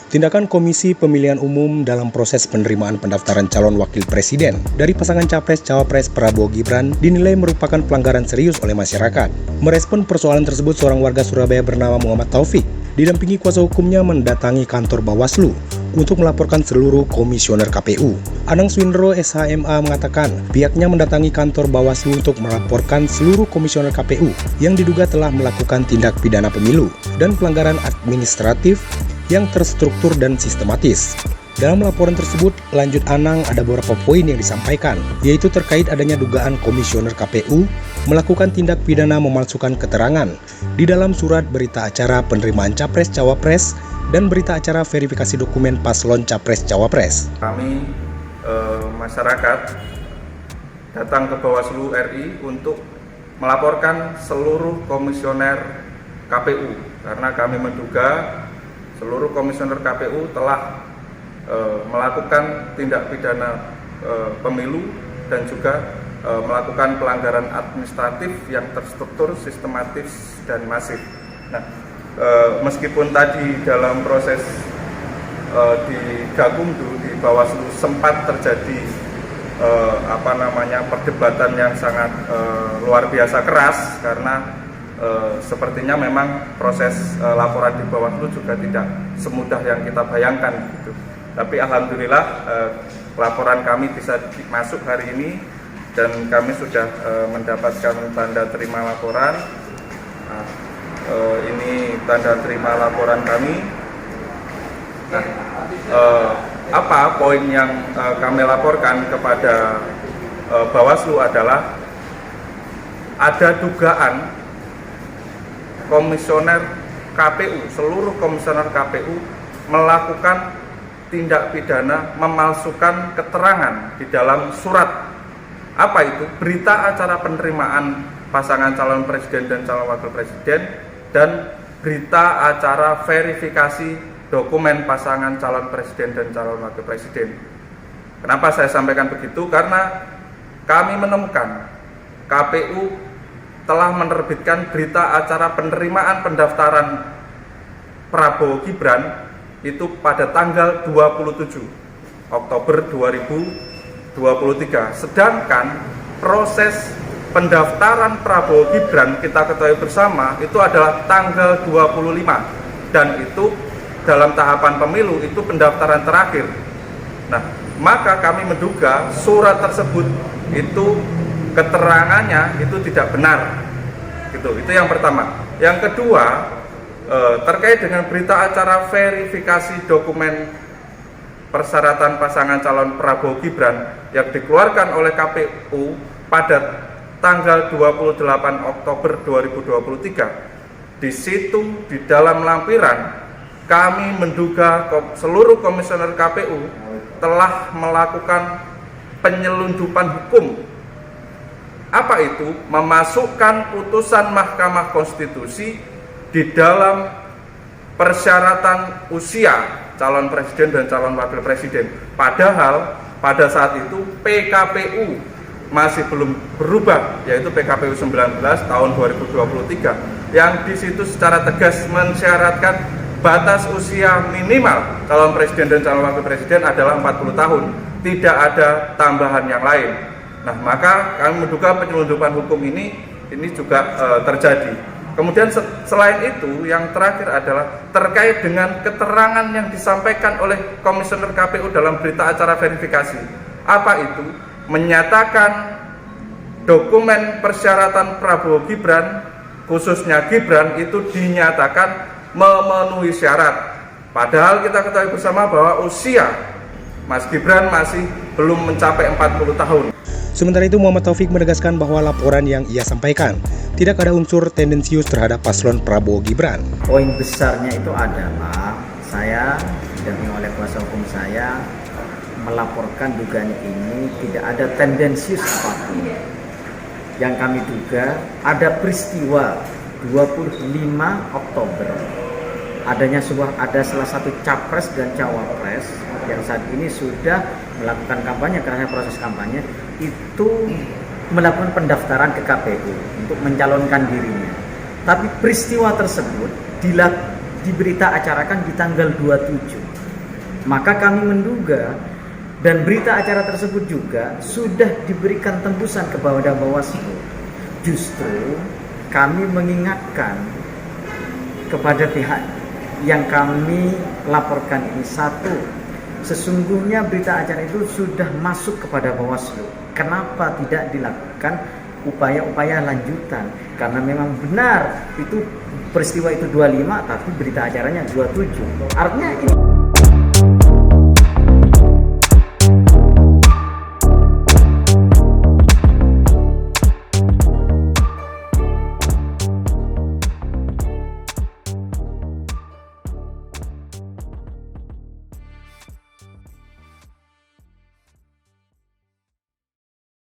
Tindakan Komisi Pemilihan Umum dalam proses penerimaan pendaftaran calon wakil presiden dari pasangan Capres-Cawapres Prabowo Gibran dinilai merupakan pelanggaran serius oleh masyarakat. Merespon persoalan tersebut, seorang warga Surabaya bernama Muhammad Taufik didampingi kuasa hukumnya mendatangi kantor Bawaslu untuk melaporkan seluruh komisioner KPU. Anang Swindro SHMA mengatakan pihaknya mendatangi kantor Bawaslu untuk melaporkan seluruh komisioner KPU yang diduga telah melakukan tindak pidana pemilu dan pelanggaran administratif yang terstruktur dan sistematis. Dalam laporan tersebut, lanjut Anang, ada beberapa poin yang disampaikan, yaitu terkait adanya dugaan komisioner KPU melakukan tindak pidana memalsukan keterangan di dalam surat berita acara penerimaan Capres-Cawapres dan berita acara verifikasi dokumen paslon Capres-Cawapres. Kami masyarakat datang ke Bawaslu RI untuk melaporkan seluruh komisioner KPU karena kami menduga seluruh komisioner KPU telah melakukan tindak pidana pemilu dan juga melakukan pelanggaran administratif yang terstruktur, sistematis, dan masif. Nah, meskipun tadi dalam proses di Gakumdu di Bawaslu sempat terjadi perdebatan yang sangat luar biasa keras karena sepertinya memang proses laporan di Bawaslu juga tidak semudah yang kita bayangkan gitu. Tapi alhamdulillah laporan kami bisa masuk hari ini dan kami sudah mendapatkan tanda terima laporan. Ini tanda terima laporan kami. Nah, apa poin yang kami laporkan kepada Bawaslu adalah ada dugaan komisioner KPU, seluruh komisioner KPU melakukan tindak pidana memalsukan keterangan di dalam surat apa itu berita acara penerimaan pasangan calon presiden dan calon wakil presiden dan berita acara verifikasi dokumen pasangan calon presiden dan calon wakil presiden. Kenapa saya sampaikan begitu? Karena kami menemukan KPU telah menerbitkan berita acara penerimaan pendaftaran Prabowo Gibran itu pada tanggal 27 Oktober 2023. Sedangkan proses pendaftaran Prabowo Gibran kita ketahui bersama itu adalah tanggal 25 dan itu dalam tahapan pemilu itu pendaftaran terakhir. Nah, maka kami menduga surat tersebut itu keterangannya itu tidak benar. Gitu. Itu yang pertama. Yang kedua, terkait dengan berita acara verifikasi dokumen persyaratan pasangan calon Prabowo Gibran yang dikeluarkan oleh KPU pada tanggal 28 Oktober 2023. Di situ di dalam lampiran kami menduga seluruh komisioner KPU telah melakukan penyelundupan hukum. Apa itu? Memasukkan putusan Mahkamah Konstitusi di dalam persyaratan usia calon presiden dan calon wakil presiden. Padahal pada saat itu PKPU masih belum berubah, yaitu PKPU 19 tahun 2023 yang di situ secara tegas mensyaratkan batas usia minimal calon presiden dan calon wakil presiden adalah 40 tahun, tidak ada tambahan yang lain. Nah, maka kami menduga penyelundupan hukum ini juga terjadi. Kemudian selain itu, yang terakhir adalah terkait dengan keterangan yang disampaikan oleh komisioner KPU dalam berita acara verifikasi. Apa itu? Menyatakan dokumen persyaratan Prabowo Gibran, khususnya Gibran, itu dinyatakan memenuhi syarat. Padahal kita ketahui bersama bahwa usia Mas Gibran masih belum mencapai 40 tahun. Sementara itu, Muhammad Taufik menegaskan bahwa laporan yang ia sampaikan tidak ada unsur tendensius terhadap paslon Prabowo Gibran. Poin besarnya itu adalah saya didampingi oleh kuasa hukum saya melaporkan dugaan ini tidak ada tendensius apapun. Yang kami duga ada peristiwa 25 Oktober ada salah satu capres dan cawapres yang saat ini sudah melakukan kampanye karena proses kampanye itu melakukan pendaftaran ke KPU untuk mencalonkan dirinya. Tapi peristiwa tersebut diberita acarakan di tanggal 27 Maka kami menduga dan berita acara tersebut juga sudah diberikan tembusan kepada Bawaslu. Justru kami mengingatkan kepada pihak yang kami laporkan ini, satu, sesungguhnya berita acara itu sudah masuk kepada Bawaslu. Kenapa tidak dilakukan upaya-upaya lanjutan? Karena memang benar itu peristiwa itu 25, tapi berita acaranya 27. Artinya ini